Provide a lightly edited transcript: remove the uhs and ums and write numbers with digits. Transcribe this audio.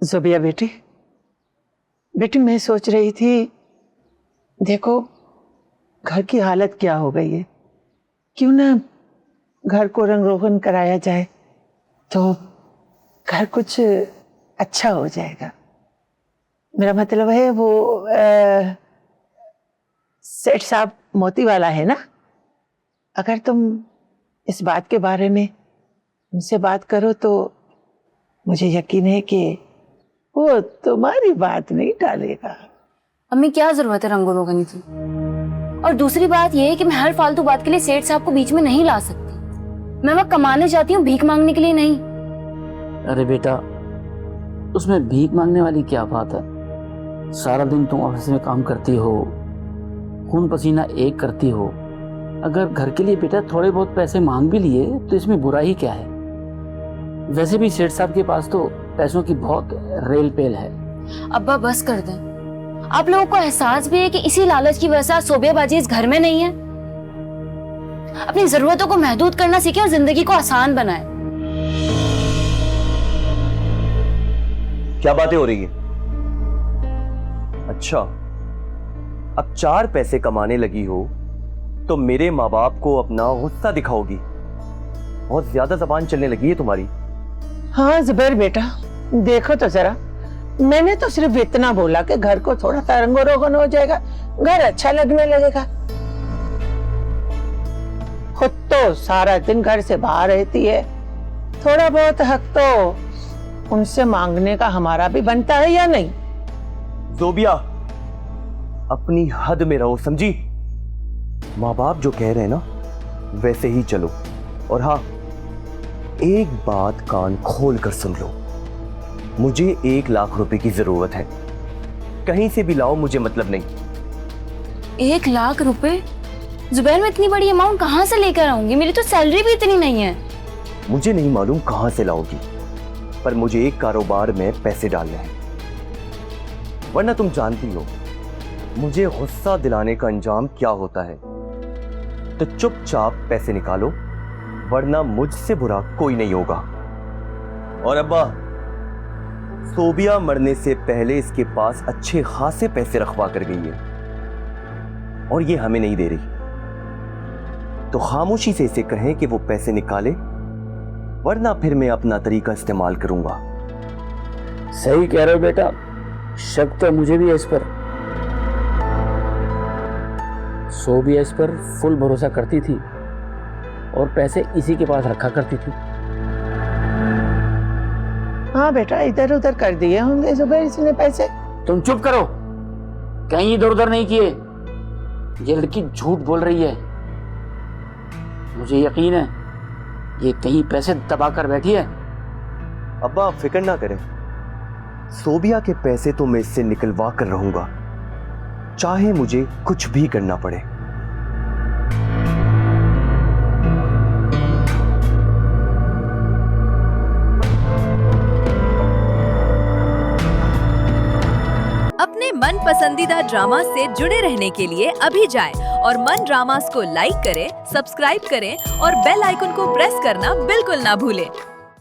ज़ुबिया बेटी, मैं सोच रही थी, देखो घर की हालत क्या हो गई है, क्यों ना घर को रंग रोगन कराया जाए तो घर कुछ अच्छा हो जाएगा। मेरा मतलब है वो सेठ साहब मोती वाला है ना, अगर तुम इस बात के बारे में उनसे बात करो तो मुझे यकीन है कि वो तुम्हारी बात नहीं टालेगा। अम्मी क्या जरूरत है रंगो रोगन की? और दूसरी बात यह है कि मैं हर फालतू बात के लिए सेठ साहब को बीच में नहीं ला सकती। मैं वहाँ कमाने जाती हूँ, भीख मांगने के लिए नहीं। अरे बेटा, उसमें भीख मांगने वाली क्या बात है? सारा दिन तुम ऑफिस में काम करती हो, खून पसीना एक करती हो। अगर घर के लिए बेटा थोड़े बहुत पैसे मांग भी लिए तो इसमें बुरा ही क्या है? वैसे भी सेठ साहब के पास तो पैसों की बहुत रेल पेल है। अब्बा बस कर दें। आप लोगों को एहसास भी है कि इसी लालच की वजह से सोबियाबाजी इस घर में नहीं है। अपनी जरूरतों को महदूद करना सीखें और जिंदगी को आसान बनाएं। क्या बातें हो रही है? अच्छा, अब 4 पैसे कमाने लगी हो तो मेरे माँ बाप को अपना गुस्सा दिखाओगी? बहुत ज्यादा जबान चलने लगी है तुम्हारी। हाँ जुबैर बेटा, देखो तो जरा, मैंने तो सिर्फ इतना बोला कि घर को थोड़ा सा रंगो रोगन हो जाएगा, घर अच्छा लगने लगेगा। खुद तो सारा दिन घर से बाहर रहती है, थोड़ा बहुत हक तो उनसे मांगने का हमारा भी बनता है या नहीं? ज़ोबिया, अपनी हद में रहो, समझी? माँ बाप जो कह रहे हैं ना वैसे ही चलो। और हाँ, एक बात कान खोल कर सुन लो, मुझे 1 लाख रुपए की जरूरत है। कहीं से भी लाओ, मुझे मतलब नहीं। 1 लाख रुपए? जुबैर, मैं इतनी बड़ी अमाउंट कहाँ से लेकर आऊंगी? मेरी तो सैलरी भी इतनी नहीं है। मुझे नहीं मालूम कहां से लाओगी, पर मुझे एक कारोबार में पैसे डालने हैं, वरना तुम जानती हो मुझे गुस्सा दिलाने का अंजाम क्या होता है। तो चुपचाप पैसे निकालो, वरना मुझसे बुरा कोई नहीं होगा। और अब्बा, सोबिया मरने से पहले इसके पास अच्छे खासे पैसे रखवा कर गई है और ये हमें नहीं दे रही, तो खामोशी से इसे कहें कि वो पैसे निकाले, वरना फिर मैं अपना तरीका इस्तेमाल करूंगा। सही कह रहे हो बेटा, शक तो मुझे भी है इस पर। सोबिया इस पर फुल भरोसा करती थी और पैसे इसी के पास रखा करती थी। हाँ बेटा, इधर उधर कर दिए होंगे जुबैर इसने पैसे। तुम चुप करो, कहीं इधर उधर नहीं किए। ये लड़की झूठ बोल रही है। मुझे यकीन है ये कहीं पैसे दबा कर बैठी है। अब्बा आप फिक्र ना करें, सोबिया के पैसे तो मैं इससे निकलवा कर रहूंगा, चाहे मुझे कुछ भी करना पड़े। अपने मन पसंदीदा ड्रामा से जुड़े रहने के लिए अभी जाएं और मन ड्रामास को लाइक करें, सब्सक्राइब करें और बेल आइकन को प्रेस करना बिल्कुल ना भूलें।